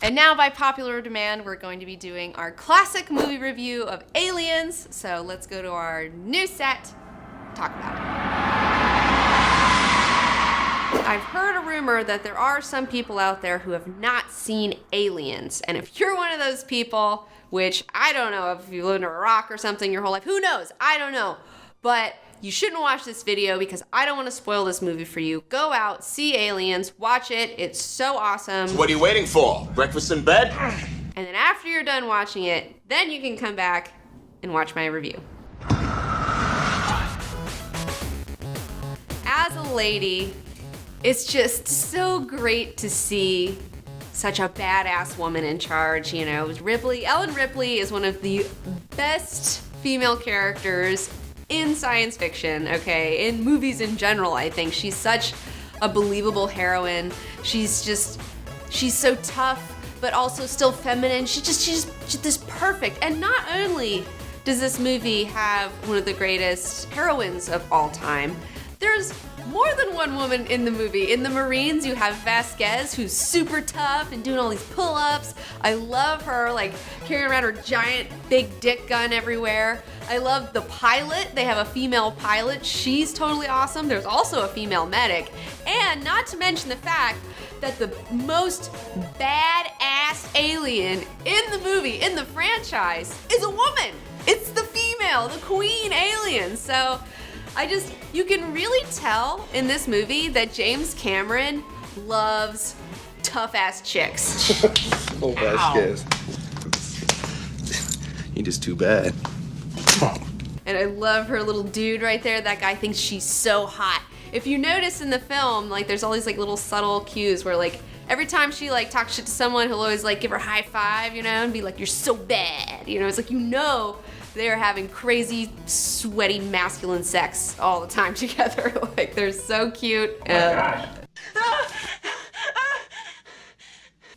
And now, by popular demand, we're going to be doing our classic movie review of Aliens. So let's go to our new set, talk about it. I've heard a rumor that there are some people out there who have not seen Aliens. And if you're one of those people, which I don't know if you live in a rock or something your whole life, who knows? I don't know. But you shouldn't watch this video because I don't want to spoil this movie for you. Go out, see Aliens, watch it. It's so awesome. So what are you waiting for? Breakfast in bed? And then after you're done watching it, then you can come back and watch my review. As a lady, it's just so great to see such a badass woman in charge. You know, Ellen Ripley is one of the best female characters in science fiction, okay? In movies in general, I think. She's such a believable heroine. She's so tough, but also still feminine. She's just this perfect. And not only does this movie have one of the greatest heroines of all time, there's more than one woman in the movie. In the Marines, you have Vasquez, who's super tough and doing all these pull-ups. I love her, like, carrying around her giant big dick gun everywhere. I love the pilot. They have a female pilot. She's totally awesome. There's also a female medic. And not to mention the fact that the most badass alien in the movie, in the franchise, is a woman. It's the female, the queen alien. So you can really tell in this movie that James Cameron loves tough ass chicks. Oh, Vasquez. You're just too bad. And I love her little dude right there. That guy thinks she's so hot. If you notice in the film, like, there's all these like little subtle cues where, like, every time she like talks shit to someone, he'll always like give her a high five, you know, and be like, "You're so bad," you know. It's like, you know, they're having crazy, sweaty, masculine sex all the time together. Like, they're so cute. Oh my gosh.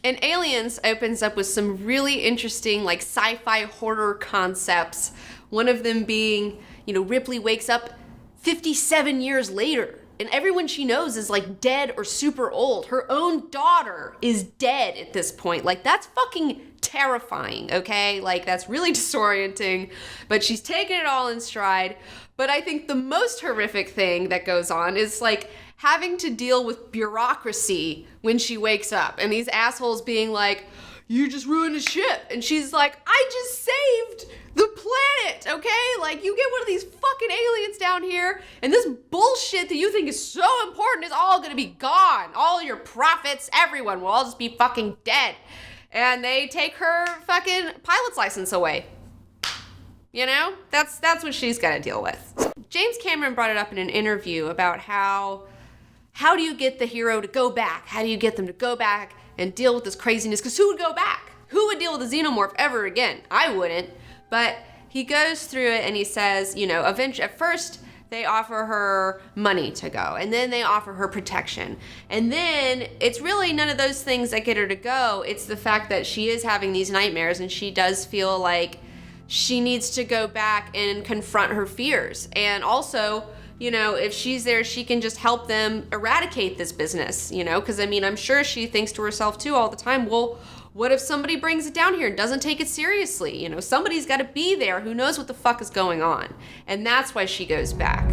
And Aliens opens up with some really interesting, like, sci-fi horror concepts. One of them being, you know, Ripley wakes up 57 years later, and everyone she knows is, like, dead or super old. Her own daughter is dead at this point. Like, that's fucking terrifying, okay? Like, that's really disorienting, but she's taking it all in stride. But I think the most horrific thing that goes on is, like, having to deal with bureaucracy when she wakes up, and these assholes being like, "You just ruined the ship," and she's like, "I just saved the planet, okay? Like, you get one of these fucking aliens down here, and this bullshit that you think is so important is all gonna be gone. All your profits, everyone will all just be fucking dead." And they take her fucking pilot's license away. You know? That's what she's gotta deal with. James Cameron brought it up in an interview about how do you get the hero to go back? How do you get them to go back and deal with this craziness? Because who would go back? Who would deal with a xenomorph ever again? I wouldn't. But he goes through it and he says, you know, eventually, at first they offer her money to go, and then they offer her protection. And then it's really none of those things that get her to go. It's the fact that she is having these nightmares, and she does feel like she needs to go back and confront her fears. And also, you know, if she's there, she can just help them eradicate this business, you know? Because, I mean, I'm sure she thinks to herself, too, all the time, well, what if somebody brings it down here and doesn't take it seriously? You know, somebody's got to be there who knows what the fuck is going on. And that's why she goes back.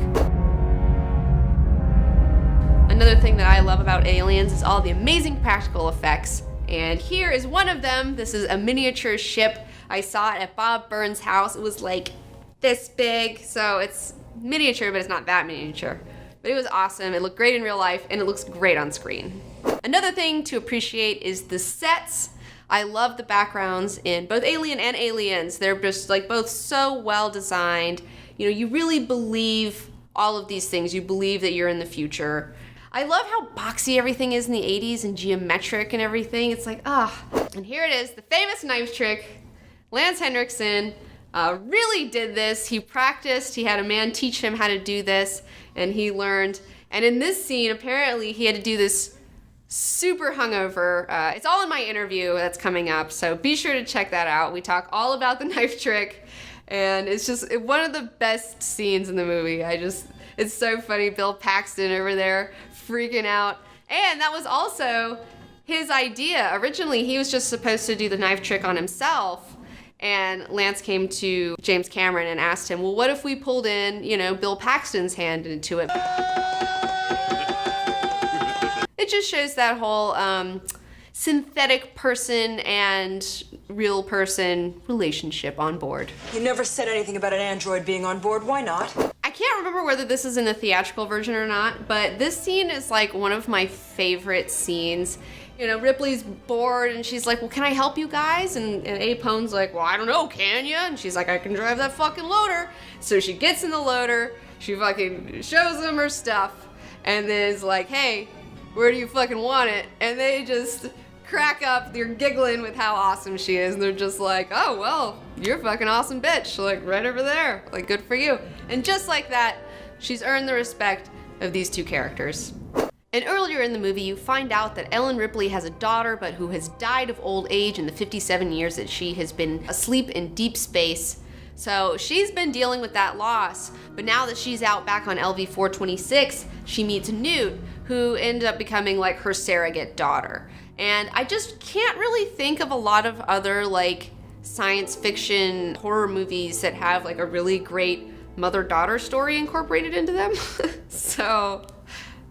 Another thing that I love about Aliens is all the amazing practical effects. And here is one of them. This is a miniature ship. I saw it at Bob Burns' house. It was like this big, so it's miniature, but it's not that miniature. But it was awesome. It looked great in real life, and it looks great on screen. Another thing to appreciate is the sets. I love the backgrounds in both Alien and Aliens. They're just like both so well designed. You know, you really believe all of these things. You believe that you're in the future. I love how boxy everything is in the 80s and geometric and everything. It's like, ah. And here it is, the famous knife trick. Lance Henriksen really did this. He practiced. He had a man teach him how to do this, and he learned. And in this scene, apparently, he had to do this super hungover. It's all in my interview that's coming up, so be sure to check that out. We talk all about the knife trick, and it's just one of the best scenes in the movie. It's so funny. Bill Paxton over there freaking out. And that was also his idea. Originally, he was just supposed to do the knife trick on himself. And Lance came to James Cameron and asked him, well, what if we pulled in, Bill Paxton's hand into it? It just shows that whole synthetic person and real person relationship on board. You never said anything about an android being on board. Why not? I can't remember whether this is in the theatrical version or not, but this scene is like one of my favorite scenes. Ripley's bored and she's like, well, can I help you guys? And Abe Pone's like, well, I don't know, can ya? And she's like, I can drive that fucking loader. So she gets in the loader, she fucking shows them her stuff, and then is like, hey, where do you fucking want it? And they just crack up, they're giggling with how awesome she is, and they're just like, oh, well, you're a fucking awesome bitch, like right over there, like good for you. And just like that, she's earned the respect of these two characters. And earlier in the movie, you find out that Ellen Ripley has a daughter, but who has died of old age in the 57 years that she has been asleep in deep space. So she's been dealing with that loss, but now that she's out back on LV-426, she meets Newt, who ended up becoming like her surrogate daughter. And I just can't really think of a lot of other like science fiction horror movies that have like a really great mother-daughter story incorporated into them. So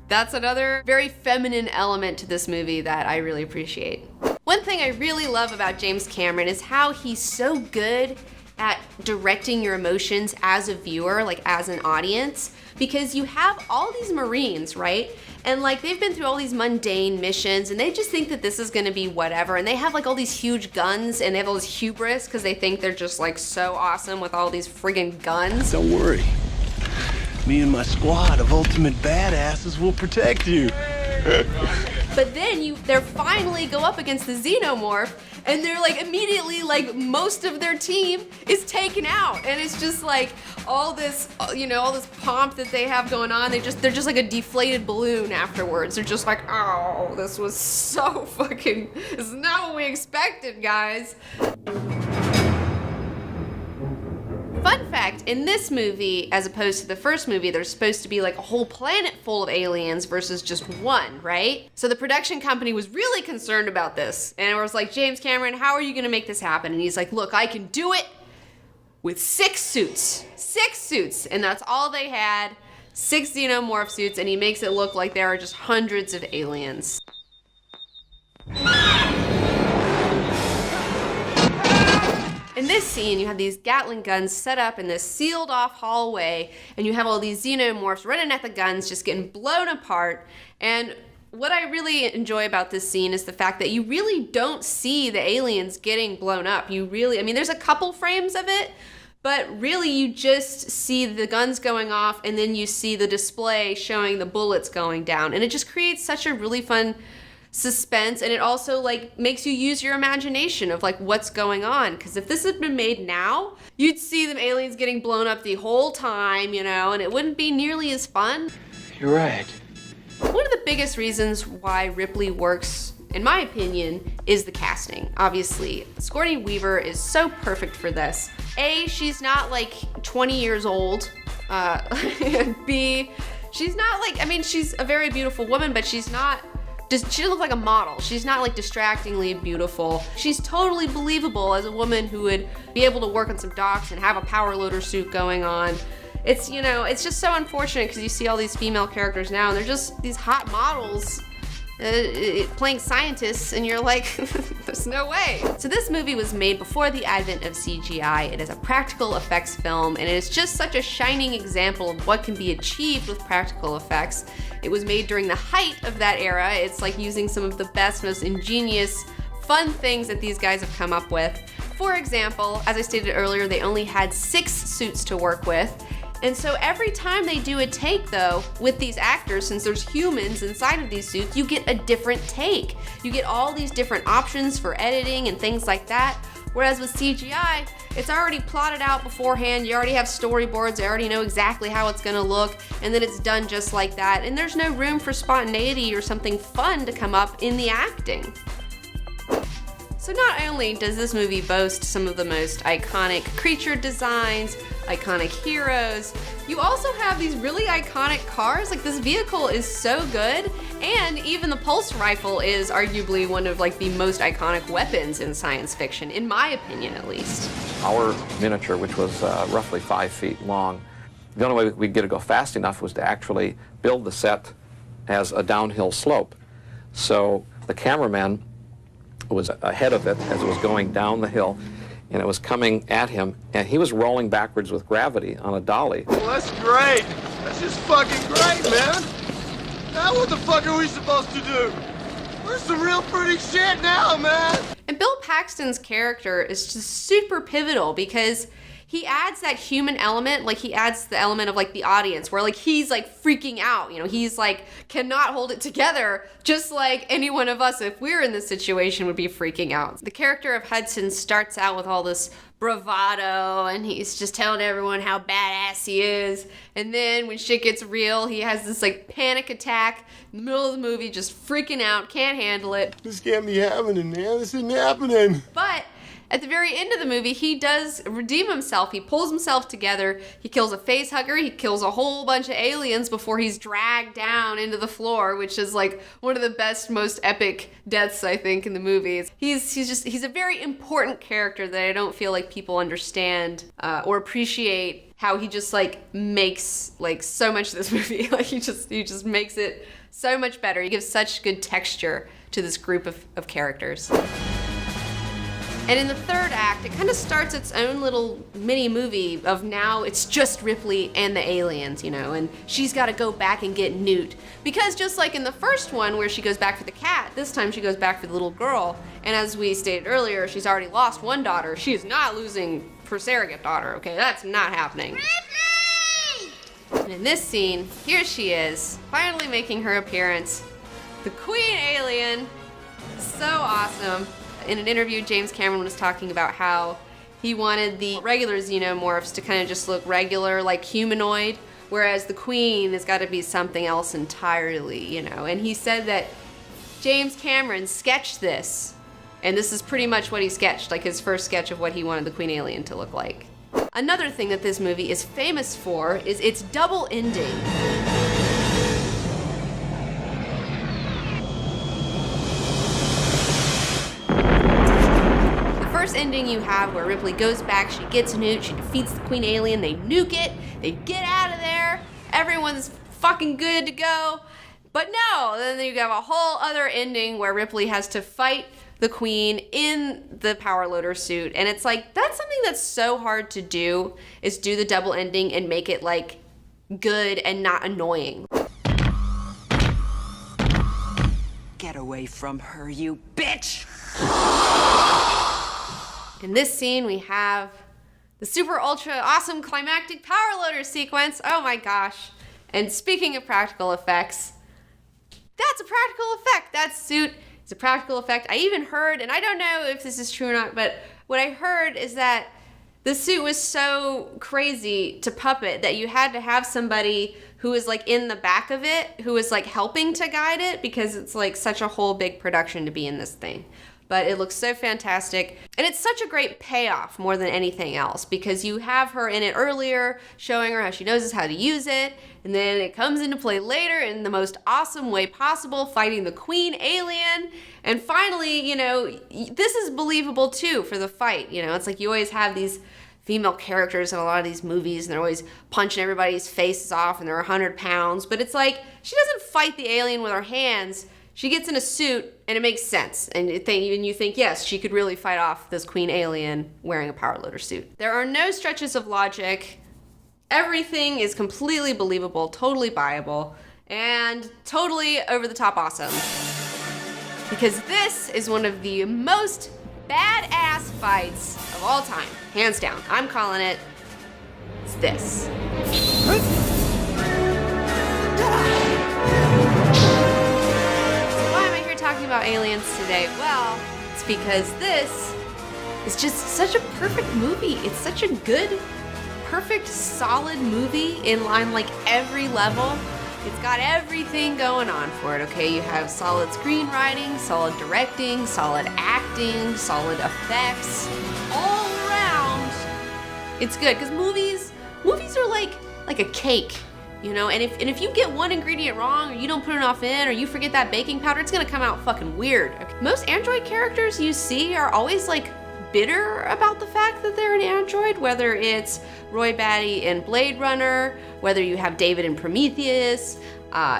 that's another very feminine element to this movie that I really appreciate. One thing I really love about James Cameron is how he's so good at directing your emotions as a viewer, like as an audience, because you have all these Marines, right? And like they've been through all these mundane missions and they just think that this is gonna be whatever. And they have like all these huge guns and they have all this hubris because they think they're just like so awesome with all these friggin' guns. Don't worry. Me and my squad of ultimate badasses will protect you. But then they finally go up against the Xenomorph and they're like immediately like most of their team is taken out. And it's just like all this, all this pomp that they have going on. They're just like a deflated balloon afterwards. They're just like, oh, this was so fucking, this is not what we expected, guys. Fun fact, in this movie, as opposed to the first movie, there's supposed to be like a whole planet full of aliens versus just one, right? So the production company was really concerned about this. And it was like, James Cameron, how are you gonna make this happen? And he's like, look, I can do it with 6 suits. 6 suits, and that's all they had. 6 xenomorph suits, and he makes it look like there are just hundreds of aliens. In this scene, you have these Gatling guns set up in this sealed off hallway, and you have all these xenomorphs running at the guns, just getting blown apart. And what I really enjoy about this scene is the fact that you really don't see the aliens getting blown up. There's a couple frames of it, but really you just see the guns going off, and then you see the display showing the bullets going down. And it just creates such a really fun suspense, and it also like makes you use your imagination of like what's going on, because if this had been made now, you'd see them aliens getting blown up the whole time, and it wouldn't be nearly as fun. You're right. One of the biggest reasons why Ripley works, in my opinion, is the casting. Obviously, Sigourney Weaver is so perfect for this. A, she's not like 20 years old. B, she's not like, she's a very beautiful woman, but she doesn't look like a model. She's not like distractingly beautiful. She's totally believable as a woman who would be able to work on some docks and have a power loader suit going on. It's, it's just so unfortunate because you see all these female characters now and they're just these hot models playing scientists, and you're like, there's no way. So this movie was made before the advent of CGI. It is a practical effects film, and it is just such a shining example of what can be achieved with practical effects. It was made during the height of that era. It's like using some of the best, most ingenious, fun things that these guys have come up with. For example, as I stated earlier, they only had 6 suits to work with. And so every time they do a take though, with these actors, since there's humans inside of these suits, you get a different take. You get all these different options for editing and things like that. Whereas with CGI, it's already plotted out beforehand. You already have storyboards. You already know exactly how it's gonna look, and then it's done just like that. And there's no room for spontaneity or something fun to come up in the acting. So not only does this movie boast some of the most iconic creature designs, iconic heroes, you also have these really iconic cars. Like, this vehicle is so good, And even the pulse rifle is arguably one of like the most iconic weapons in science fiction, in my opinion at least. Our miniature, which was roughly 5 feet long, the only way we could get it to go fast enough was to actually build the set as a downhill slope. So the cameraman was ahead of it as it was going down the hill, and it was coming at him, and he was rolling backwards with gravity on a dolly. Well, that's great. That's just fucking great, man. Now what the fuck are we supposed to do? We're some real pretty shit now, man. And Bill Paxton's character is just super pivotal because he adds that human element, like he adds the element of like the audience where like he's like freaking out, you know, he's like cannot hold it together, just like any one of us if we're in this situation would be freaking out. The character of Hudson starts out with all this bravado and he's just telling everyone how badass he is, and then when shit gets real he has this like panic attack in the middle of the movie, just freaking out, can't handle it. This can't be happening, man. This isn't happening. But at the very end of the movie, he does redeem himself. He pulls himself together. He kills a face hugger. He kills a whole bunch of aliens before he's dragged down into the floor, which is like one of the best, most epic deaths, I think, in the movies. He's a very important character that I don't feel like people understand or appreciate how he just like makes like so much of this movie. Like he just makes it so much better. He gives such good texture to this group of characters. And in the third act, it kind of starts its own little mini movie of now it's just Ripley and the aliens, you know, and she's got to go back and get Newt. Because just like in the first one where she goes back for the cat, this time she goes back for the little girl. And as we stated earlier, she's already lost one daughter. She is not losing her surrogate daughter, okay? That's not happening. Ripley! And in this scene, here she is, finally making her appearance. The Queen Alien. So awesome. In an interview, James Cameron was talking about how he wanted the regular xenomorphs to kind of just look regular, like humanoid, whereas the Queen has got to be something else entirely, you know. And he said that James Cameron sketched this, and this is pretty much what he sketched, like his first sketch of what he wanted the Queen Alien to look like. Another thing that this movie is famous for is its double ending. First ending you have where Ripley goes back, she gets Newt, she defeats the Queen Alien, they nuke it, they get out of there, everyone's fucking good to go. But no, then you have a whole other ending where Ripley has to fight the Queen in the power loader suit, and it's like, that's something that's so hard to do, is do the double ending and make it like good and not annoying. Get away from her, you bitch! In this scene, we have the super ultra awesome climactic power loader sequence. Oh my gosh. And speaking of practical effects, that's a practical effect. That suit is a practical effect. I even heard, and I don't know if this is true or not, but what I heard is that the suit was so crazy to puppet that you had to have somebody who was like in the back of it, who was like helping to guide it, because it's like such a whole big production to be in this thing. But it looks so fantastic. And it's such a great payoff more than anything else, because you have her in it earlier, showing her how she knows how to use it, and then it comes into play later in the most awesome way possible, fighting the Queen Alien. And finally, you know, this is believable too for the fight. You know, it's like you always have these female characters in a lot of these movies, and they're always punching everybody's faces off, and they're 100 pounds. But it's like, she doesn't fight the alien with her hands. She gets in a suit, and it makes sense. And you think, yes, she could really fight off this Queen Alien wearing a power loader suit. There are no stretches of logic. Everything is completely believable, totally buyable, and totally over-the-top awesome. Because this is one of the most badass fights of all time. Hands down. I'm calling it. It's this. Talking about aliens today? Well, it's because this is just such a perfect movie. It's such a good, perfect, solid movie in line like every level. It's got everything going on for it, okay? You have solid screenwriting, solid directing, solid acting, solid effects, all around. It's good, because movies are like a cake. You know, and if you get one ingredient wrong, or you don't put enough in, or you forget that baking powder, it's gonna come out fucking weird. Okay? Most android characters you see are always like bitter about the fact that they're an android, whether it's Roy Batty in Blade Runner, whether you have David in Prometheus,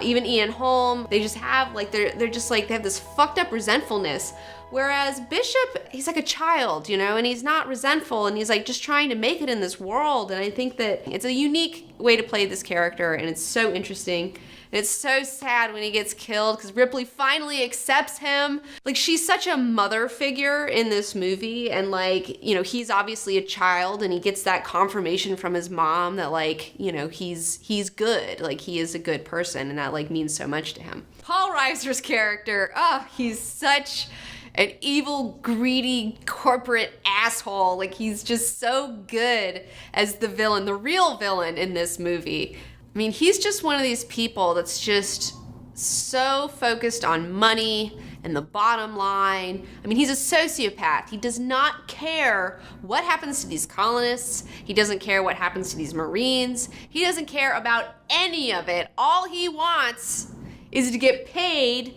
even Ian Holm. They just have like, they're just like, they have this fucked up resentfulness. Whereas Bishop, he's like a child, you know, and he's not resentful, and he's like just trying to make it in this world. And I think that it's a unique way to play this character, and it's so interesting. And it's so sad when he gets killed, because Ripley finally accepts him. Like, she's such a mother figure in this movie, and like, you know, he's obviously a child, and he gets that confirmation from his mom that like, you know, he's good, like he is a good person, and that like means so much to him. Paul Reiser's character, he's such an evil, greedy, corporate asshole. Like, he's just so good as the villain, the real villain in this movie. I mean, he's just one of these people that's just so focused on money and the bottom line. I mean, he's a sociopath. He does not care what happens to these colonists. He doesn't care what happens to these Marines. He doesn't care about any of it. All he wants is to get paid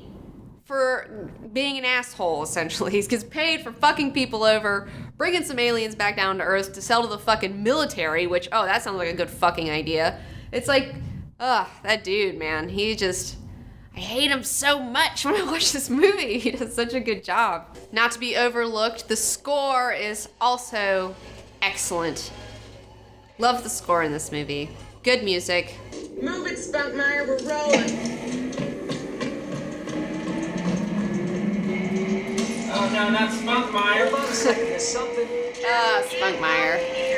for being an asshole, essentially. He gets paid for fucking people over, bringing some aliens back down to Earth to sell to the fucking military, which, that sounds like a good fucking idea. It's like, that dude, man, I hate him so much when I watch this movie. He does such a good job. Not to be overlooked, the score is also excellent. Love the score in this movie. Good music. Move it, Spunkmeyer, we're rolling. Oh, no, not Spunkmeyer. Spunkmeyer.